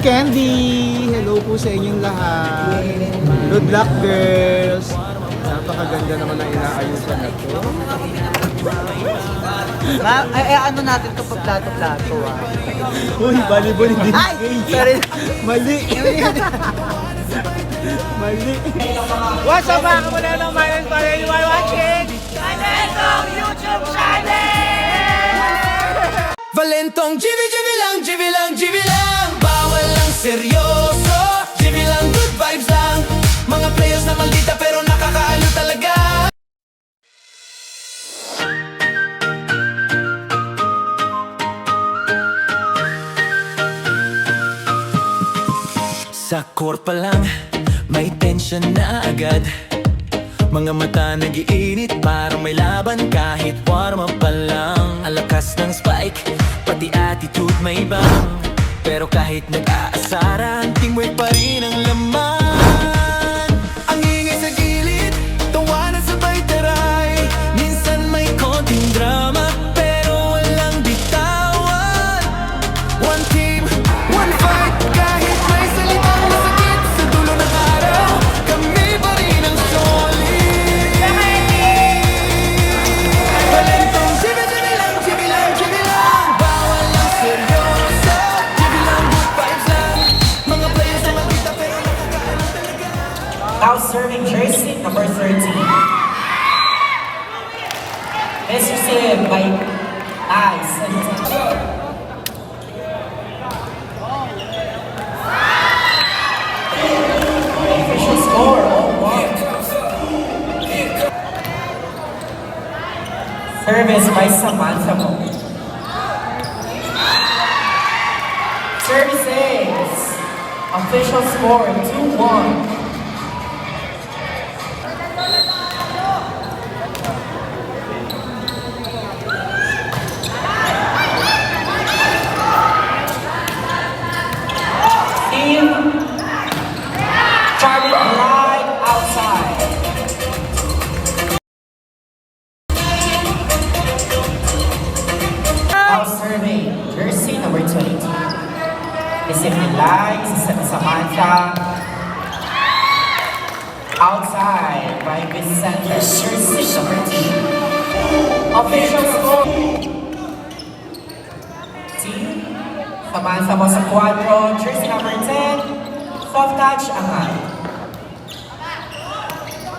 Candy! Hello po sa inyong lahat. Good luck, girls! Napakaganda naman ang inaayusan na to. Ano natin ito pa plato-plato Uy, volleyball hindi. Ay! Sorry. Mali! Mali! What's up mga kamunero? My name is Mario. You are watching Valentong YouTube channel! Valentong GB lang, GB lang, GB lang. Bawal lang seryoso, GB lang, good vibes lang. Mga players na maldita pero nakakaaliw talaga. Sa court pa lang, may tension na agad. Mga mata nag-iinit, parang may laban kahit warm up pa lang. Ang lakas ng spike, pati attitude may ibang. Pero kahit nag-aasaran, teamwork pa rin ang laman. Ang ingay sa gilid, tawanan sabay taray. Minsan may konting drama, pero walang bitawan. One team, one fight, kahit may salitang masakit. Sa dulo ng araw, kami pa rin ang solid. Valentong GB lang, GB lang, GB lang. Bawal lang seryoso, GB lang, good vibes lang. Mga players na maldita pero nakakaano talaga. Now serving jersey number 13. Is received by Nice. Official score, 0-1. Service by Samantha Mo. Services. Official score, 2-1. Charlie right outside. Now serving jersey number 22. Receiving lies, Samantha. Outside by Vicente, jersey number 2. Official score. Samantha mo sa 4, jersey number 10. Soft touch, angat.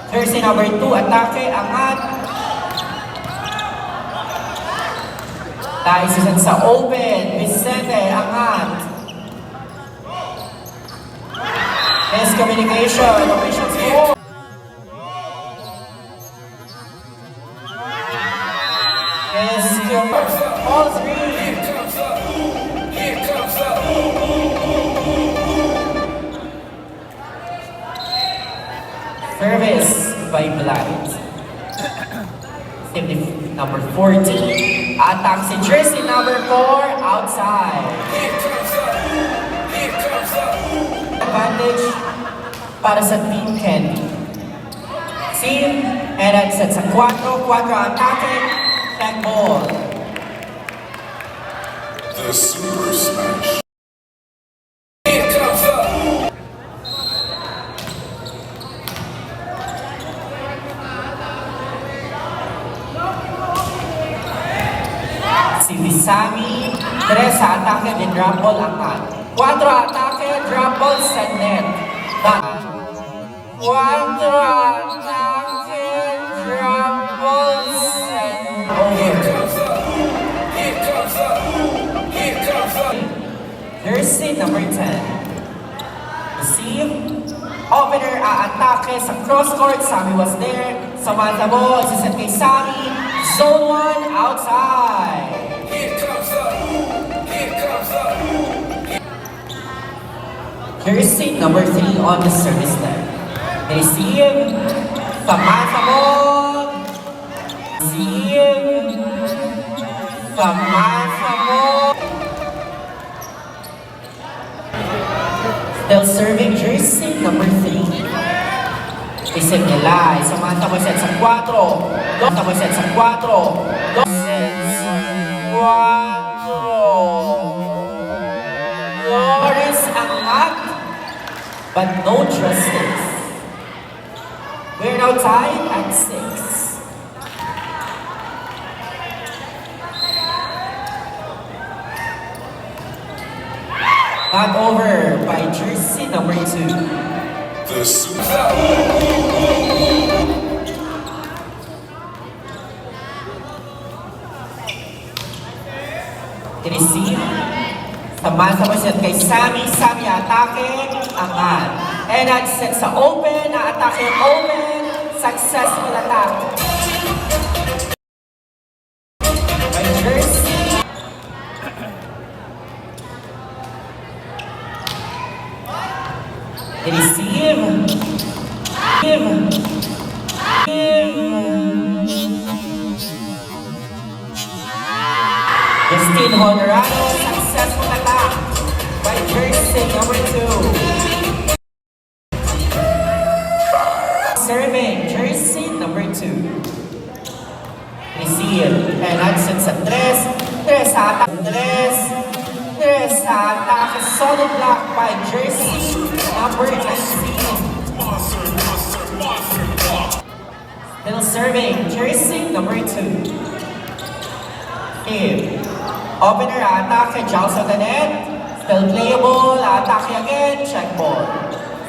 Jersey number 2, atake, angat. Dahil susan sa open, Vicente, angat. Miscommunication, official score. All three. Service by Blight. Safety number 14. Attack si jersey number 4 outside. Advantage para sa Team Candy. Team Eran set sa 4 atake, tag ball. The Super Smash. Si Visami, 3 sa atake din drop ball angat. 4 atake, drop ball sa net. 4 atake, drop ball sa net. Jersey number 10. Receive. Opener atake sa cross court. Sami was there. Samantha mo, isiset kay Sami. Zone 1 outside. Jersey number 3 on the service line. Receive. Samantha mo. Receive. Samantha mo. Still serving jersey number 3. Receive nila. Samantha mo set sa 4. Samantha mo set sa 4. Loris ang but no justice. We're now tied at 6. Got over by jersey number 2. The Super Receive. Samantha was yan kay Sammy. Sammy atake. Angat. And at set sa open. Atake open. Successful attack. By jersey. Receive. Justine Honorado, successful attack by jersey number 2. Serving, jersey number 2. Receive, and Hudson sa 3. 3 sa attack, 3 sa attack, solid block by jersey number 19. Still serving, jersey number 2. Opener, atake, Jal sa net. Still playable, atake again, check ball.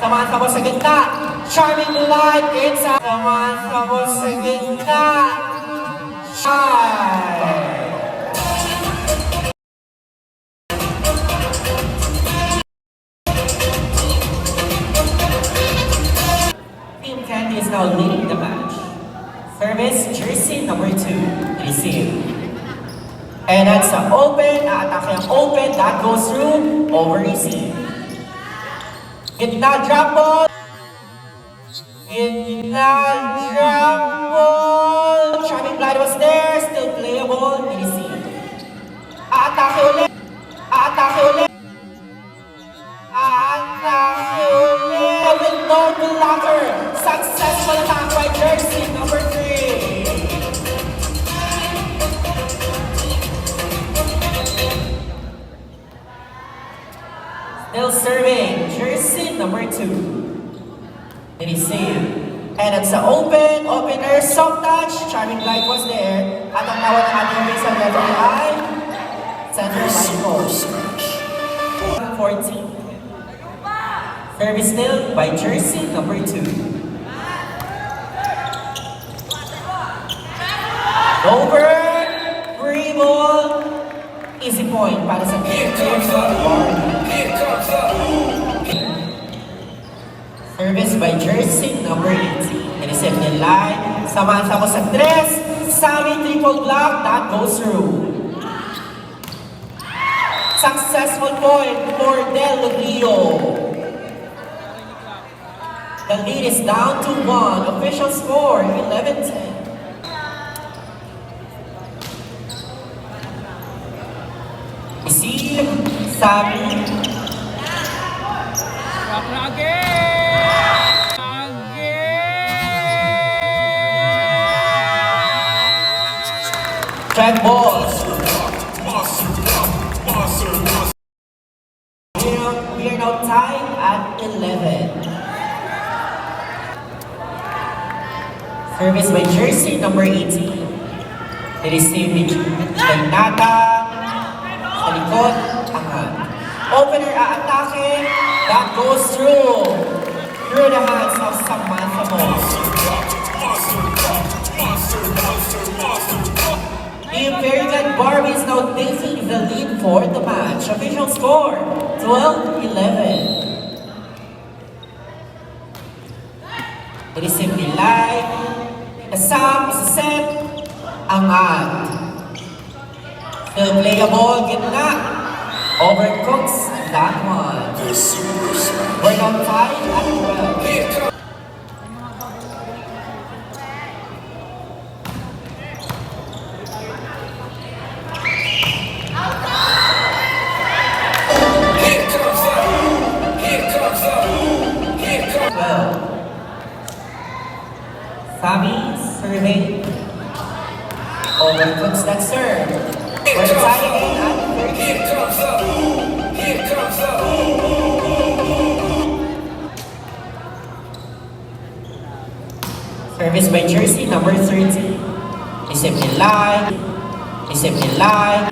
Samantha mo sa gitna. Charming light, inside. Samantha mo sa gitna. Shine. Team Candy is now leading the match. Service, jersey number 2. Receive. And that's the open, atake ang open, that goes through, over easy. Gitna drop ball. Gitna drop ball. Charming Glide was there, still playable, easy. Atake ulit. Atake ulit. Atake ulit. With no blocker. Successful attack by jersey number 3. Still serving, jersey number 2. Receive. And it's the opener, soft touch. Charming Light was there. At ang nawa ng ating base ang level ay center line post. 14. Service still by jersey number 2. Over, free ball, easy point para sa service by jersey number 18. Receive the line. Samantha mo sa 3. Sammy triple block. That goes through. Successful point for Del Rio. The lead is down to 1. Official score 11-10. Receive. Sammy. Check balls. We are now tied at 11. Service by jersey number 18. Receive by Nata. Sa likod, angat. Opener aatake. That goes through the hands of Samantha Moss. Team Fairyland Barbie is now taking the lead for the match. Official score, 12-11. Receive the line. Sam is set. Angat. Still playable, gitna. Overcooks that one. The Super Smash. We're now tied at 12. Sammy serving. Overcooks that serve. We're tied again at 13. Service by jersey number 30. Isip nilay. Isip nilay.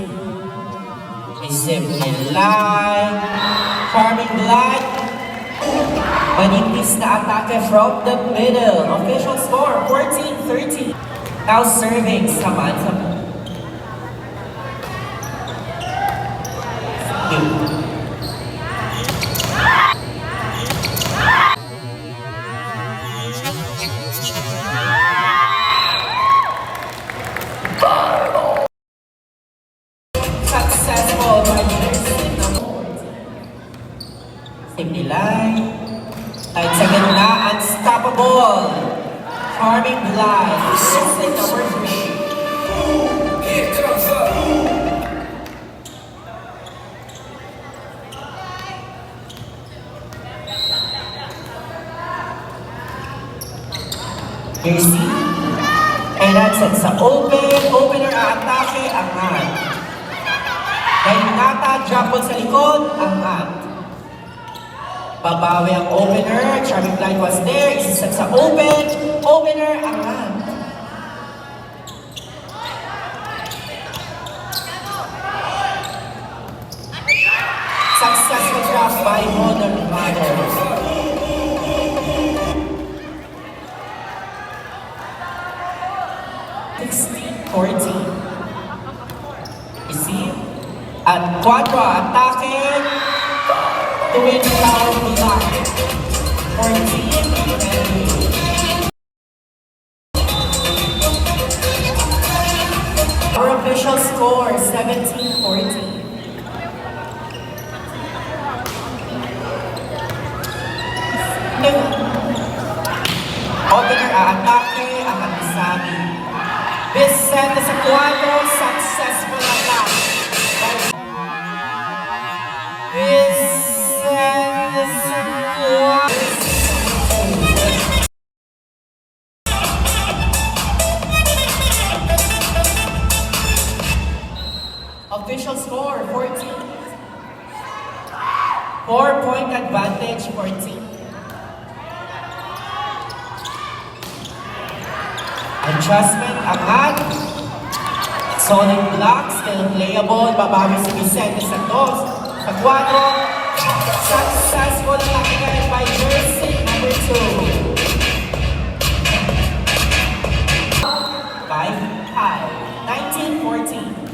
Isip nilay. Charming glide. Manipis na atake from the middle. Official score, 14-30. Now serving Samantha. Successful by jersey number 14. Nilay. Kahit sa ganda, unstoppable. Charming Blind. Jersey number 3. Here comes up. Jersey. Enan sa open. Opener aatake, angat. Dahil nata, drop ball sa likod, angat. Babawi ang opener. Charming Blind was there. Isiset sa open. Opener, angat. Successful drop by Modern Mothers. At 4 atake to win the power block. 14 Our official score 17-14. Opener aatake ang Amisami. Vicente sa 4, successful attack. Vicente sa 4. Official score 14. 4-point advantage 14. Adjustment, angat. Solid block, still playable. Babawi si Vicente sa 2. Sa 4. Successful attack by jersey number 2. 5-5. 19-14.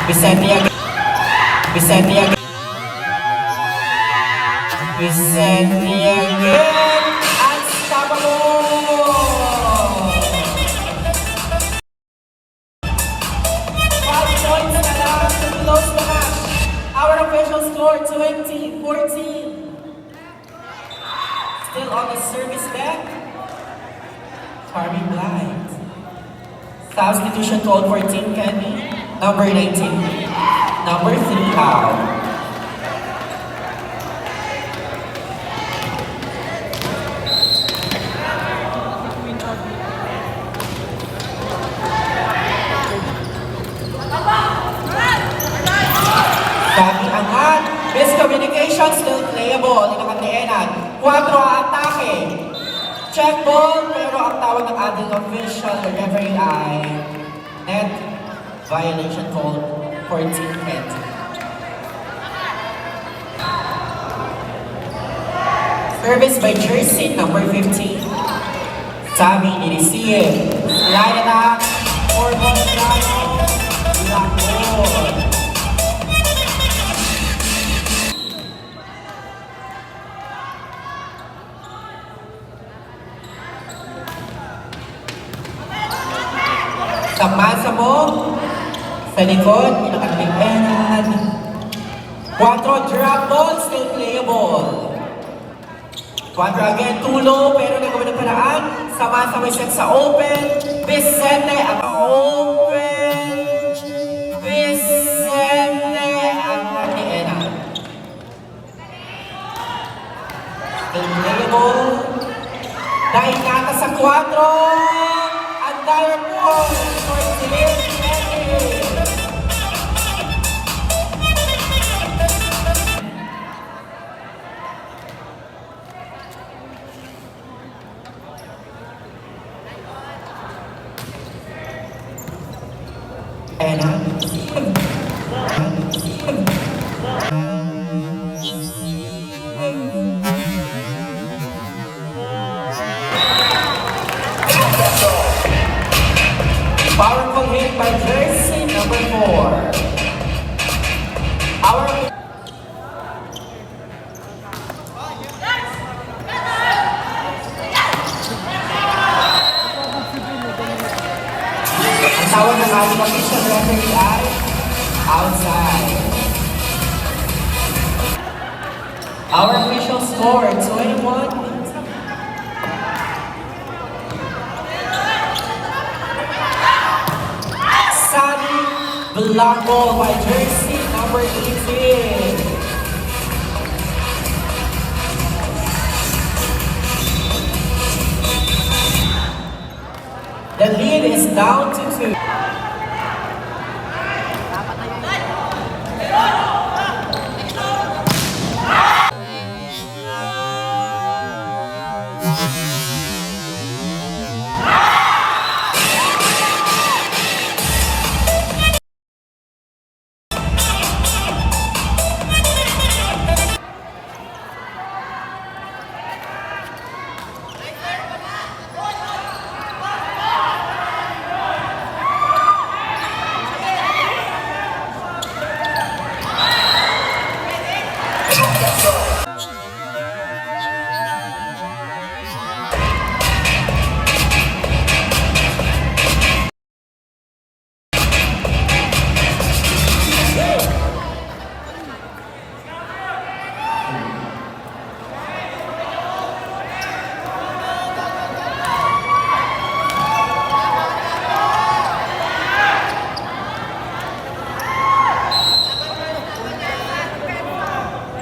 Vicente again. Vicente again. Vicente again. Unstoppable. 5 points na lang to close the match. Our official score 20-14. Still on the service deck. Charming Blind. Substitution called for Team Candy. Number 19. Number 3 out. Dami angat. Miscommunication still playable. Inakatienan. 4 atake. Check ball pero ang tawag ng ating official referee ay net violation call 14-20. Service by jersey number 15. Sabi Irisien. Slide attack. 4-ball plano. Black ball. Tamasa mo. Sa likod, pinakalipenan. 4 drop ball, still playable. 4 again, tulo, pero nagawin ng paraan. Sama-sama set sa open. Vicente ang open. Vicente ang natienan. Still playable. Dahil nata sa 4. Ang dire ball for Team Candy. Our official score, 21. Sally, block ball by jersey number 18. The lead is down to 2.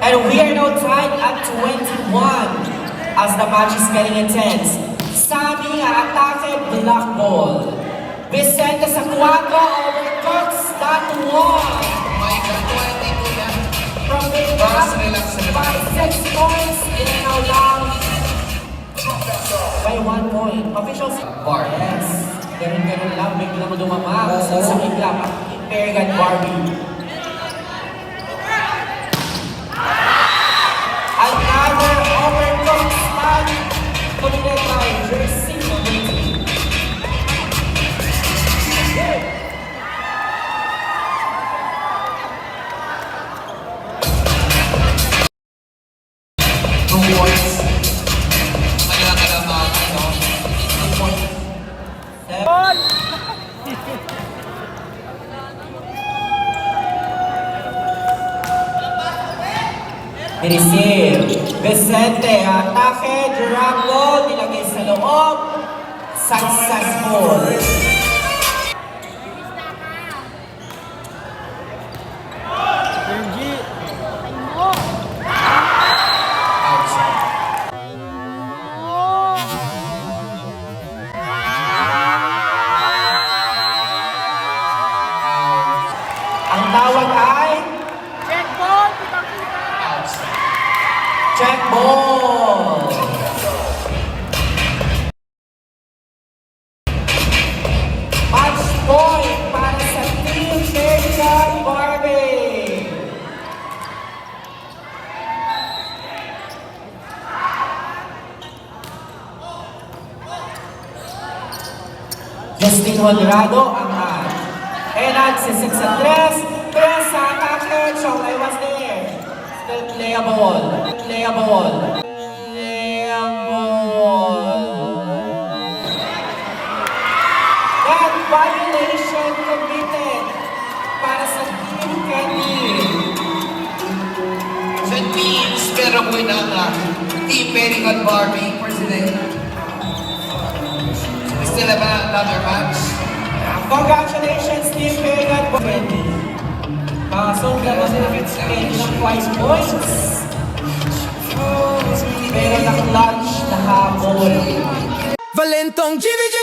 And we are now tied at 21 as the match is getting intense. Sami atake block ball. Vicente sa 4, overcooks that 1. May ka-22 yan. From the Boss, top relax, relax. by 6 points, it is now down by 1 point. Officials, Bar. yes. Ganun-ganun lang, bigla mo dumama. Sa bigla, Perigan Barbie. Another overcooked spot committed by jersey number 2. Points. Kailangan ka naman, no? 2 points. Receive. Vicente, atake, drag ball, nilagay sa loob. Successful. Benji, Ang tawag ay check ball. Match point para sa Team Perigan Barbie. Justin Honrado ang Enad si 6 sa 3. 3 sa atake. Chonglay was there. Still playable. Playable. That violation committed para sa Team Candy. Sa teams, pero po ng Team Perigon Barbie President. We still have another match. Congratulations, Team Perigan Barbie. So, gano'n sila ng 5 points. Pero na-clutch na habol. Valentong GVG!